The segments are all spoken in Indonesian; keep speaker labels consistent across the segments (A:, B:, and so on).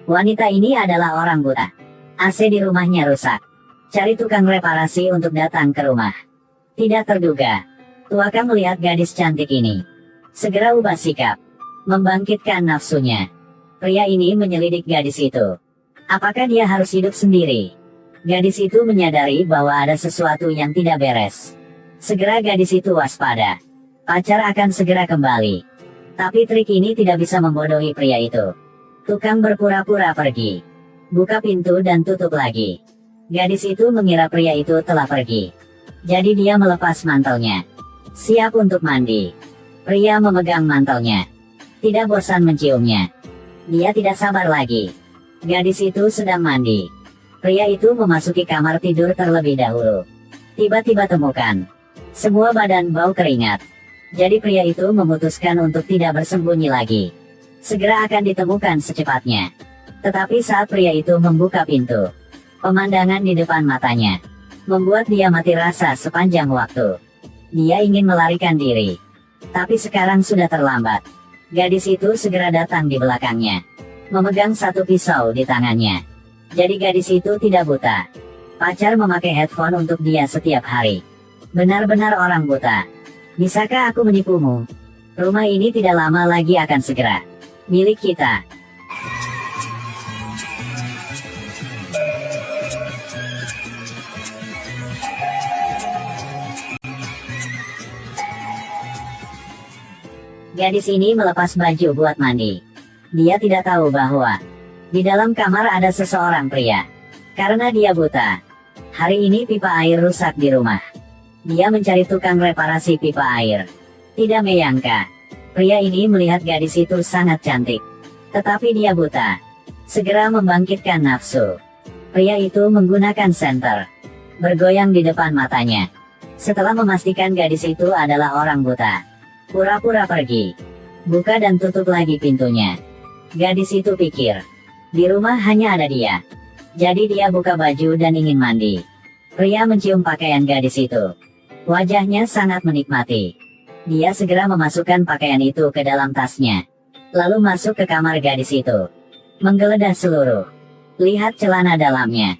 A: Wanita ini adalah orang buta. AC di rumahnya rusak. Cari tukang reparasi untuk datang ke rumah. Tidak terduga, Tuaka melihat gadis cantik ini. Segera ubah sikap, membangkitkan nafsunya. Pria ini menyelidik gadis itu. Apakah dia harus hidup sendiri? Gadis itu menyadari bahwa ada sesuatu yang tidak beres. Segera gadis itu waspada. Pacar akan segera kembali. Tapi trik ini tidak bisa membodohi pria itu. Tukang berpura-pura pergi. Buka pintu dan tutup lagi. Gadis itu mengira pria itu telah pergi. Jadi dia melepas mantelnya. Siap untuk mandi. Pria memegang mantelnya. Tidak bosan menciumnya. Dia tidak sabar lagi. Gadis itu sedang mandi. Pria itu memasuki kamar tidur terlebih dahulu. Tiba-tiba temukan. Semua badan bau keringat. Jadi pria itu memutuskan untuk tidak bersembunyi lagi. Segera akan ditemukan secepatnya. Tetapi saat pria itu membuka pintu, pemandangan di depan matanya membuat dia mati rasa sepanjang waktu. Dia ingin melarikan diri. Tapi sekarang sudah terlambat. Gadis itu segera datang di belakangnya, memegang satu pisau di tangannya. Jadi gadis itu tidak buta. Pacar memakai headphone untuk dia setiap hari. Benar-benar orang buta. Bisakah aku menipumu? Rumah ini tidak lama lagi akan segera milik kita. Gadis ini melepas baju buat mandi. Dia tidak tahu bahwa di dalam kamar ada seseorang pria. Karena dia buta, hari ini pipa air rusak di rumah. Dia mencari tukang reparasi pipa air. Tidak menyangka, pria ini melihat gadis itu sangat cantik. Tetapi dia buta. Segera membangkitkan nafsu. Pria itu menggunakan senter, bergoyang di depan matanya. Setelah memastikan gadis itu adalah orang buta, pura-pura pergi. Buka dan tutup lagi pintunya. Gadis itu pikir, di rumah hanya ada dia. Jadi dia buka baju dan ingin mandi. Pria mencium pakaian gadis itu. Wajahnya sangat menikmati. Dia segera memasukkan pakaian itu ke dalam tasnya. Lalu masuk ke kamar gadis itu. Menggeledah seluruh. Lihat celana dalamnya.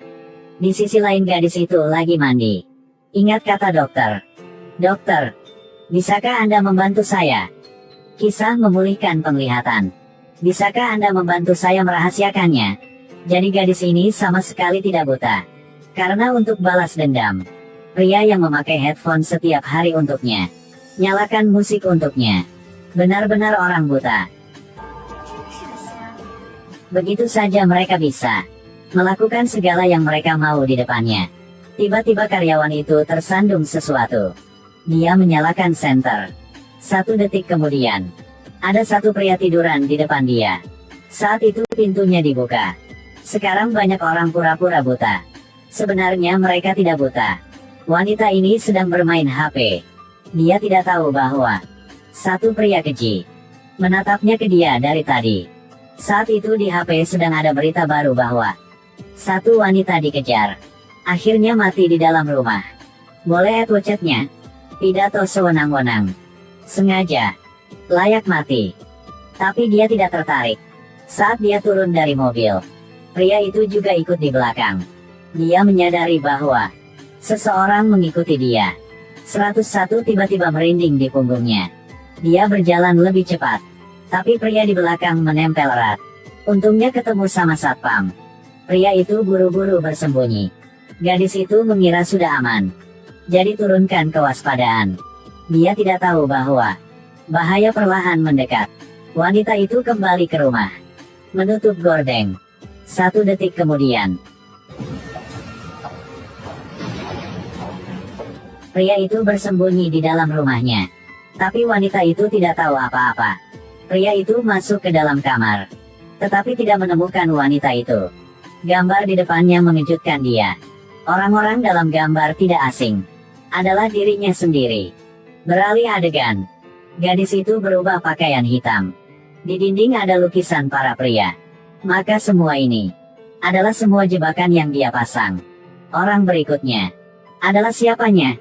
A: Di sisi lain gadis itu lagi mandi. Ingat kata dokter. Dokter, bisakah Anda membantu saya? Kisah memulihkan penglihatan. Bisakah Anda membantu saya merahasiakannya? Jadi gadis ini sama sekali tidak buta. Karena untuk balas dendam, pria yang memakai headphone setiap hari untuknya, nyalakan musik untuknya. Benar-benar orang buta. Begitu saja mereka bisa melakukan segala yang mereka mau di depannya. Tiba-tiba karyawan itu tersandung sesuatu. Dia menyalakan senter. 1 detik kemudian, ada satu pria tiduran di depan dia. Saat itu pintunya dibuka. Sekarang banyak orang pura-pura buta. Sebenarnya mereka tidak buta. Wanita ini sedang bermain HP. Dia tidak tahu bahwa satu pria keji menatapnya ke dia dari tadi. Saat itu di HP sedang ada berita baru bahwa satu wanita dikejar. Akhirnya mati di dalam rumah. Boleh add WeChat-nya? Pidato sewenang-wenang. Sengaja. Layak mati. Tapi dia tidak tertarik. Saat dia turun dari mobil, pria itu juga ikut di belakang. Dia menyadari bahwa seseorang mengikuti dia. 101 tiba-tiba merinding di punggungnya. Dia berjalan lebih cepat. Tapi pria di belakang menempel erat. Untungnya ketemu sama satpam. Pria itu buru-buru bersembunyi. Gadis itu mengira sudah aman. Jadi turunkan kewaspadaan. Dia tidak tahu bahwa bahaya perlahan mendekat. Wanita itu kembali ke rumah, menutup gordeng. 1 detik kemudian, pria itu bersembunyi di dalam rumahnya. Tapi wanita itu tidak tahu apa-apa. Pria itu masuk ke dalam kamar, tetapi tidak menemukan wanita itu. Gambar di depannya mengejutkan dia. Orang-orang dalam gambar tidak asing. Adalah dirinya sendiri. Beralih adegan. Gadis itu berubah pakaian hitam. Di dinding ada lukisan para pria. Maka semua ini adalah semua jebakan yang dia pasang. Orang berikutnya adalah siapanya?